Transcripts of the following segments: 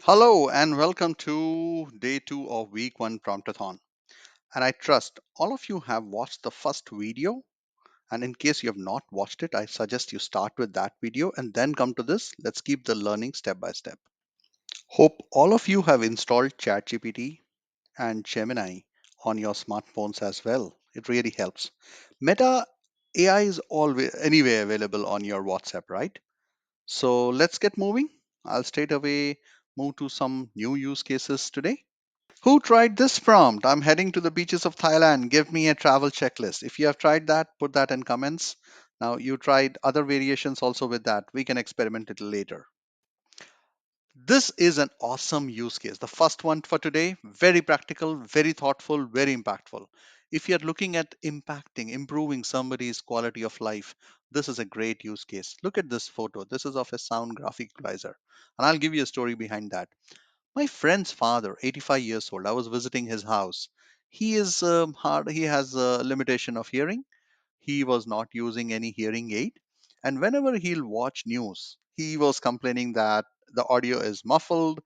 Hello and welcome to day two of week one Promptathon. And I trust all of you have watched the first video. And in case you have not watched it, I suggest you start with that video and then come to this. Let's keep the learning step by step. Hope all of you have installed ChatGPT and Gemini on your smartphones as well. It really helps. Meta AI is always anyway available on your WhatsApp, right? So let's get moving. I'll straight away move to some new use cases today. Who tried this prompt? I'm heading to the beaches of Thailand. Give me a travel checklist. If you have tried that, put that in comments. Now, you tried other variations also with that. We can experiment it later. This is an awesome use case. The first one for today, very practical, very thoughtful, very impactful. If you're looking at impacting, improving somebody's quality of life, this is a great use case. Look at this photo. This is of a sound graphic equalizer. And I'll give you a story behind that. My friend's father, 85 years old, I was visiting his house. He is hard, he has a limitation of hearing. He was not using any hearing aid. And whenever he'll watch news, he was complaining that the audio is muffled,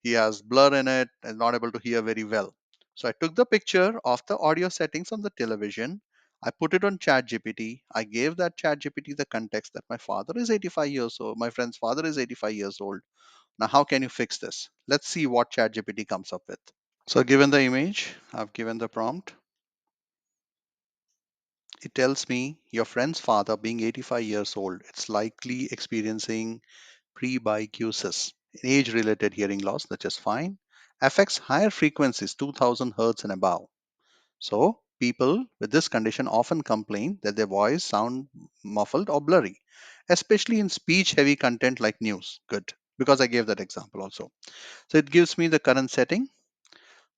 he has blur in it, and not able to hear very well. So I took the picture of the audio settings on the television. I put it on ChatGPT. I gave that ChatGPT the context that my father is 85 years old. My friend's father is 85 years old. Now, how can you fix this? Let's see what ChatGPT comes up with. So, given the image, I've given the prompt. It tells me your friend's father, being 85 years old, it's likely experiencing presbycusis, age-related hearing loss, that is fine. Affects higher frequencies, 2000 hertz and above. So, people with this condition often complain that their voice sound muffled or blurry, especially in speech-heavy content like news. Good, because I gave that example also. So it gives me the current setting.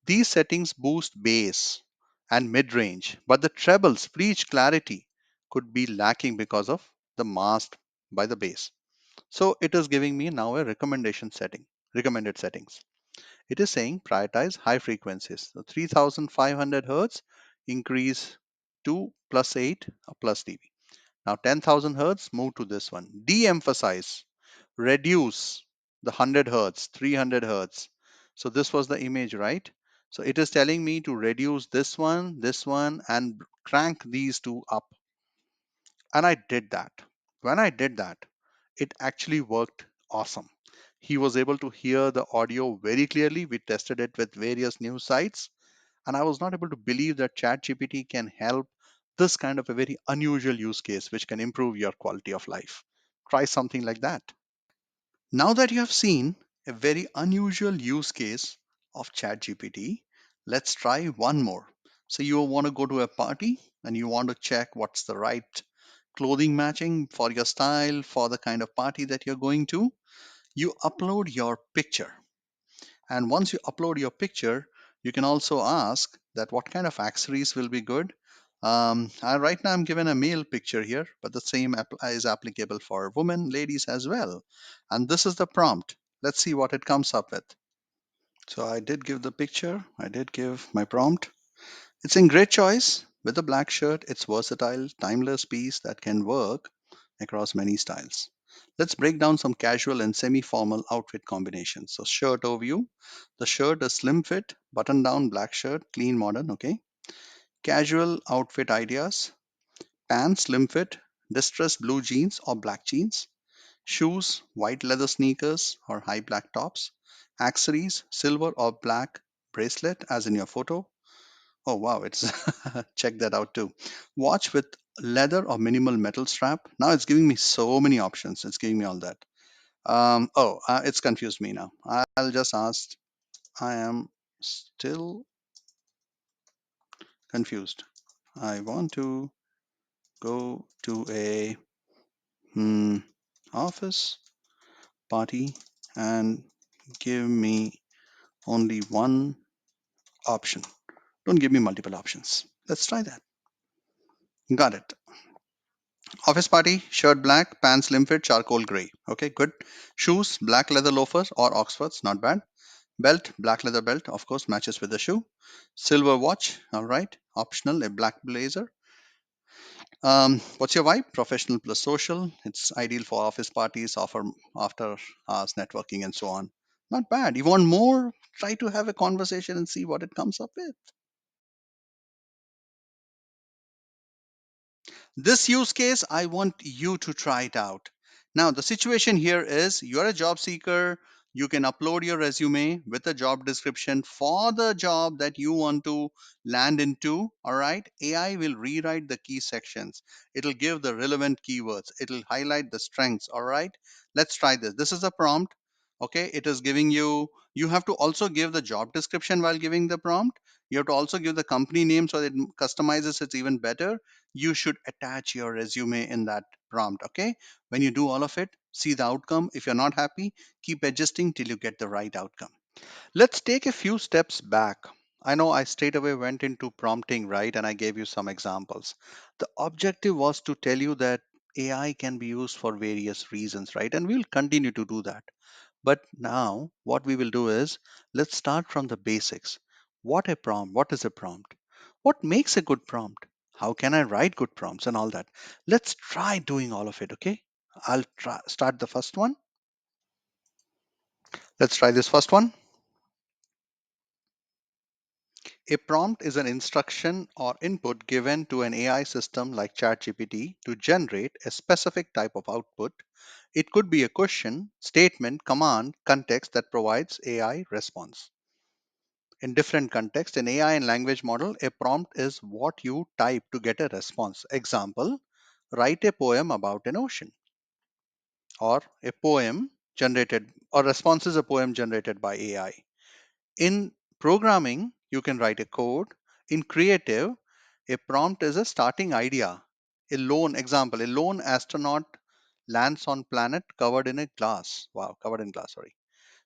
These settings boost bass and mid-range, but the treble speech clarity could be lacking because of the masked by the bass. So it is giving me now a recommended settings. It is saying prioritize high frequencies. So 3500 hertz increase to plus 8 or plus dB. Now 10,000 hertz move to this one. De-emphasize, reduce the 100 hertz, 300 hertz. So this was the image, right? So it is telling me to reduce this one, and crank these two up. And I did that. When I did that, it actually worked awesome. He was able to hear the audio very clearly. We tested it with various news sites, and I was not able to believe that ChatGPT can help this kind of a very unusual use case, which can improve your quality of life. Try something like that. Now that you have seen a very unusual use case of ChatGPT, let's try one more. So you want to go to a party and you want to check what's the right clothing matching for your style, for the kind of party that you're going to. You upload your picture. And once you upload your picture, you can also ask that what kind of accessories will be good. Right now, I'm given a male picture here, but the same is applicable for women, ladies as well. And this is the prompt. Let's see what it comes up with. So I did give the picture, I did give my prompt. It's in great choice with a black shirt. It's versatile, timeless piece that can work across many styles. Let's break down some casual and semi-formal outfit combinations. So shirt overview. The shirt is slim fit, button down black shirt, clean modern, okay? Casual outfit ideas. Pants slim fit, distressed blue jeans or black jeans. Shoes, white leather sneakers or high black tops. Accessories, silver or black bracelet as in your photo. Oh wow, it's check that out too. Watch with leather or minimal metal strap. Now it's giving me so many options. It's giving me all that. It's confused me now. I'll just ask. I am still confused. I want to go to a hmm, office party and give me only one option. Don't give me multiple options. Let's try that. Got it. Office party, shirt black, pants slim fit, charcoal gray. Okay, good. Shoes, black leather loafers or Oxfords, not bad. Belt, black leather belt, of course, matches with the shoe. Silver watch, all right. Optional, a black blazer. What's your vibe? Professional plus social. It's ideal for office parties, offer after hours networking, and so on. Not bad. You want more? Try to have a conversation and see what it comes up with. This use case, I want you to try it out. Now, the situation here is you're a job seeker. You can upload your resume with a job description for the job that you want to land into. All right. AI will rewrite the key sections, it'll give the relevant keywords, it'll highlight the strengths. All right. Let's try this. This is a prompt. Okay. It is giving you, you have to also give the job description while giving the prompt. You have to also give the company name so that it customizes it even better. You should attach your resume in that prompt. Okay, when you do all of it, see the outcome. If you're not happy, keep adjusting till you get the right outcome. Let's take a few steps back. I know I straight away went into prompting, right, and I gave you some examples. The objective was to tell you that AI can be used for various reasons, right, and we'll continue to do that. But now, what we will do is let's start from the basics. What a prompt? What is a prompt? What makes a good prompt? How can I write good prompts and all that? Let's try doing all of it, okay? I'll start the first one. Let's try this first one. A prompt is an instruction or input given to an AI system like ChatGPT to generate a specific type of output. It could be a question, statement, command, context that provides AI response. In different contexts, in AI and language model, a prompt is what you type to get a response. Example, write a poem about an ocean, or a poem generated, or response is a poem generated by AI. In programming, you can write a code. In creative, a prompt is a starting idea. A lone example, a lone astronaut lands on planet covered in a glass. Wow, covered in glass, sorry.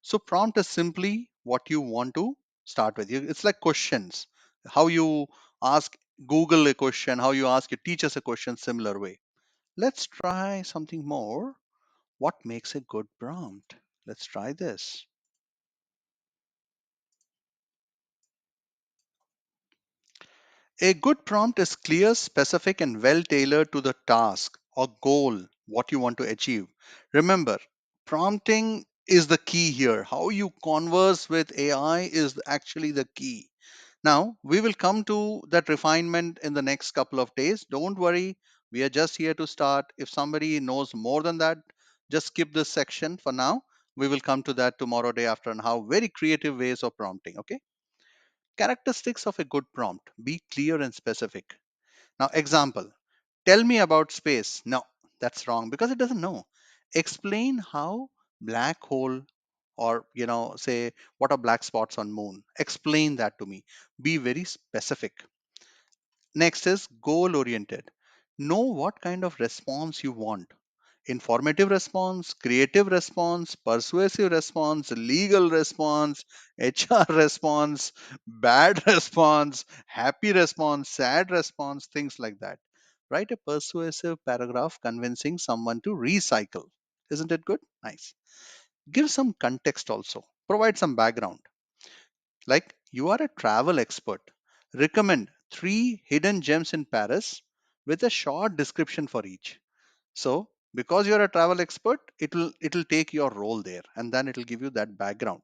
So prompt is simply what you want to start with. It's like questions. How you ask Google a question, how you ask your teachers a question, similar way. Let's try something more. What makes a good prompt? Let's try this. A good prompt is clear, specific, and well tailored to the task or goal, what you want to achieve. Remember, prompting is the key here. How you converse with AI is actually the key. Now, we will come to that refinement in the next couple of days. Don't worry, we are just here to start. If somebody knows more than that, just skip this section for now. We will come to that tomorrow, day after, and how very creative ways of prompting. Okay. Characteristics of a good prompt: be clear and specific. Now, example, tell me about space. No, that's wrong because it doesn't know. Explain how black hole, or say what are black spots on moon. Explain that to me. Be very specific. Next is goal oriented. Know what kind of response you want: informative response, creative response, persuasive response, legal response, HR response, bad response, happy response, sad response, things like that. Write a persuasive paragraph convincing someone to recycle. Isn't it good? Nice. Give some context also. Provide some background. Like, you are a travel expert. Recommend three hidden gems in Paris with a short description for each. So, because you're a travel expert, it'll take your role there, and then it'll give you that background.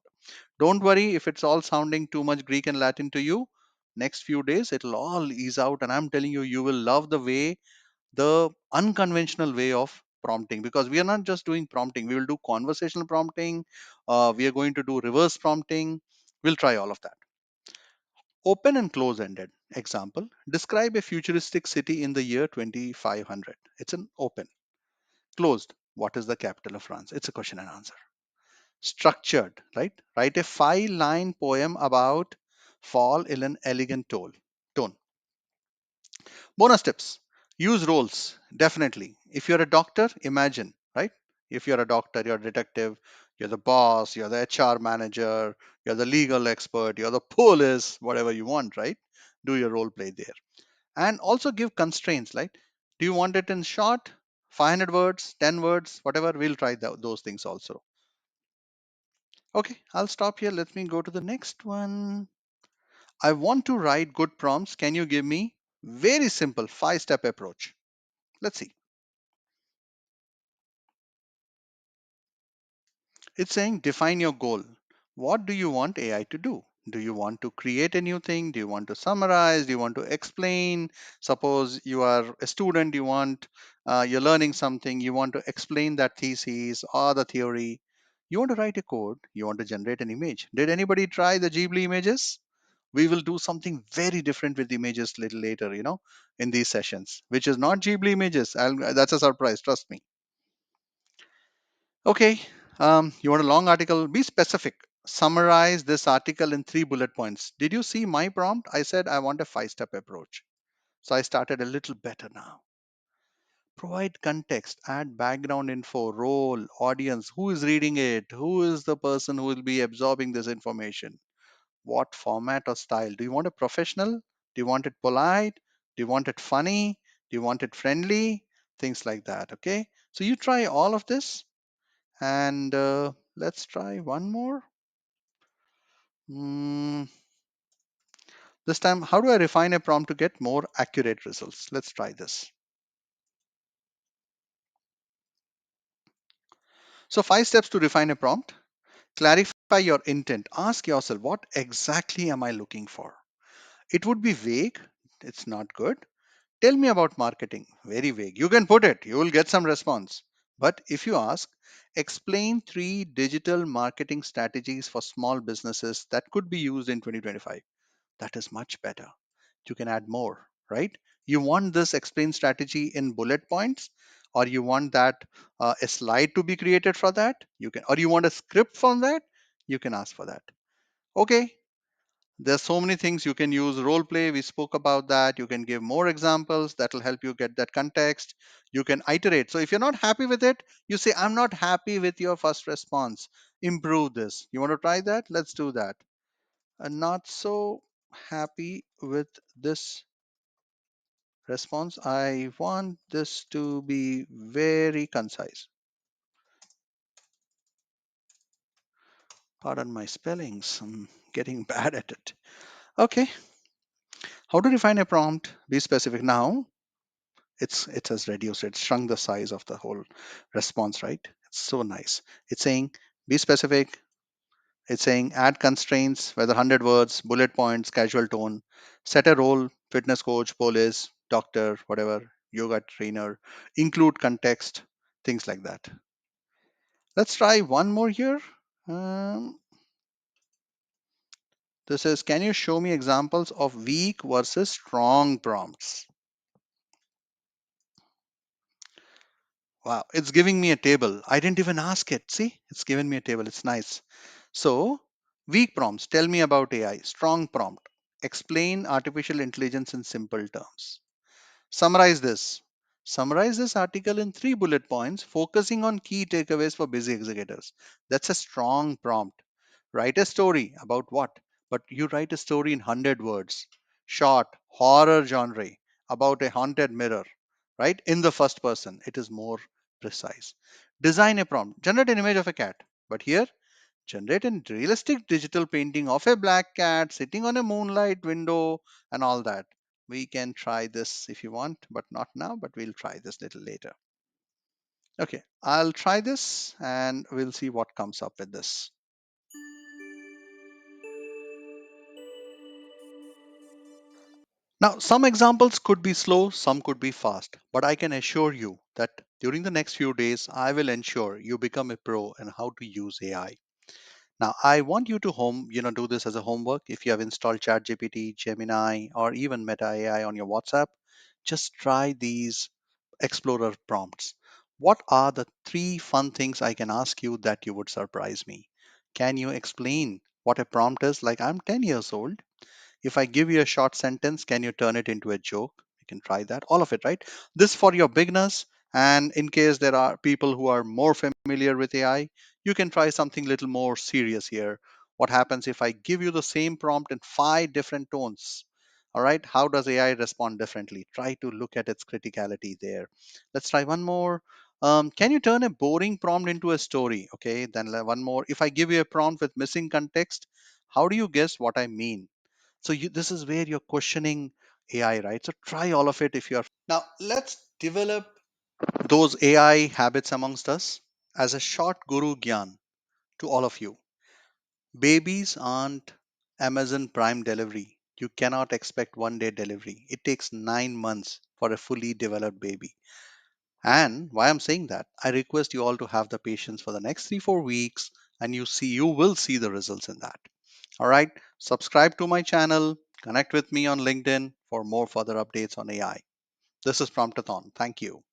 Don't worry if it's all sounding too much Greek and Latin to you. Next few days it'll all ease out, and I'm telling you, you will love the unconventional way of prompting, because we are not just doing prompting. We will do conversational prompting. We are going to do reverse prompting. We'll try all of that. Open and close ended. Example: describe a futuristic city in the year 2500. It's an open. Closed: what is the capital of France? It's a question and answer. Structured, right? Write a 5-line poem about fall in an elegant tone. Bonus tips: use roles. Definitely. If you're a doctor, imagine, right? If you're a doctor, you're a detective, you're the boss, you're the HR manager, you're the legal expert, you're the police, whatever you want, right? Do your role play there. And also give constraints, like, do you want it in short, 500 words, 10 words, whatever? We'll try those things also. Okay, I'll stop here. Let me go to the next one. I want to write good prompts. Can you give me very simple 5-step approach? Let's see. It's saying define your goal. What do you want AI to do? Do you want to create a new thing? Do you want to summarize? Do you want to explain? Suppose you are a student, you're learning something, you want to explain that thesis or the theory. You want to write a code, you want to generate an image. Did anybody try the Ghibli images? We will do something very different with images little later, in these sessions, which is not Ghibli images. That's a surprise, trust me. Okay, you want a long article? Be specific. Summarize this article in 3 bullet points. Did you see my prompt? I said I want a 5 step approach. So I started a little better now. Provide context, add background info, role, audience, who is reading it, who is the person who will be absorbing this information, what format or style. Do you want it professional? Do you want it polite? Do you want it funny? Do you want it friendly? Things like that. Okay. So you try all of this and let's try one more. Mm, this time, how do I refine a prompt to get more accurate results? Let's try this. So 5 steps to refine a prompt. Clarify your intent. Ask yourself, what exactly am I looking for? It would be vague. It's not good. Tell me about marketing. Very vague. You can put it, you will get some response. But if you ask, explain 3 digital marketing strategies for small businesses that could be used in 2025. That is much better. You can add more, right? You want this explain strategy in bullet points, or you want that a slide to be created for that. You can, or you want a script from that. You can ask for that. Okay, there's so many things you can use. Role play, we spoke about that. You can give more examples that will help you get that context. You can iterate. So if you're not happy with it, you say, I'm not happy with your first response. Improve this. You want to try that? Let's do that. Not so happy with this response. I want this to be very concise. Pardon my spellings. I'm getting bad at it. Okay. How to define a prompt? Be specific. Now, it has reduced, it shrunk the size of the whole response, right? It's so nice. It's saying be specific. It's saying add constraints, whether 100 words, bullet points, casual tone, set a role, fitness coach, police, doctor, whatever, yoga trainer, include context, things like that. Let's try one more here. um, this is, can you show me examples of weak versus strong prompts? Wow, it's giving me a table. I didn't even ask it. See, it's given me a table. It's nice. So, weak prompts, tell me about AI. Strong prompt, explain artificial intelligence in simple terms. Summarize this. Summarize this article in 3 bullet points, focusing on key takeaways for busy executives. That's a strong prompt. Write a story about what? But you write a story in 100 words. Short, horror genre about a haunted mirror, right? In the first person, it is more precise. Design a prompt. Generate an image of a cat. But here, generate a realistic digital painting of a black cat sitting on a moonlight window and all that. We can try this if you want, but not now, but we'll try this little later. Okay, I'll try this and we'll see what comes up with this. Now, some examples could be slow, some could be fast, but I can assure you that during the next few days, I will ensure you become a pro in how to use AI. Now, I want you to do this as a homework. If you have installed ChatGPT, Gemini, or even Meta AI on your WhatsApp, just try these Explorer prompts. What are the 3 fun things I can ask you that you would surprise me? Can you explain what a prompt is? Like, I'm 10 years old. If I give you a short sentence, can you turn it into a joke? You can try that. All of it, right? This for your beginners. And in case there are people who are more familiar with AI, you can try something little more serious here. What happens if I give you the same prompt in 5 different tones? All right. How does AI respond differently? Try to look at its criticality there. Let's try one more. Can you turn a boring prompt into a story? Okay. Then one more. If I give you a prompt with missing context, how do you guess what I mean? So this is where you're questioning AI, right? So try all of it if you're. Now, let's develop those AI habits amongst us as a short guru gyan to all of you. Babies aren't Amazon Prime delivery. You cannot expect 1 day delivery. It takes 9 months for a fully developed baby. And why I'm saying that, I request you all to have the patience for the next 3 4 weeks, and you will see the results in that. All right, subscribe to my channel, connect with me on LinkedIn for more further updates on AI. This is Promptathon. Thank you.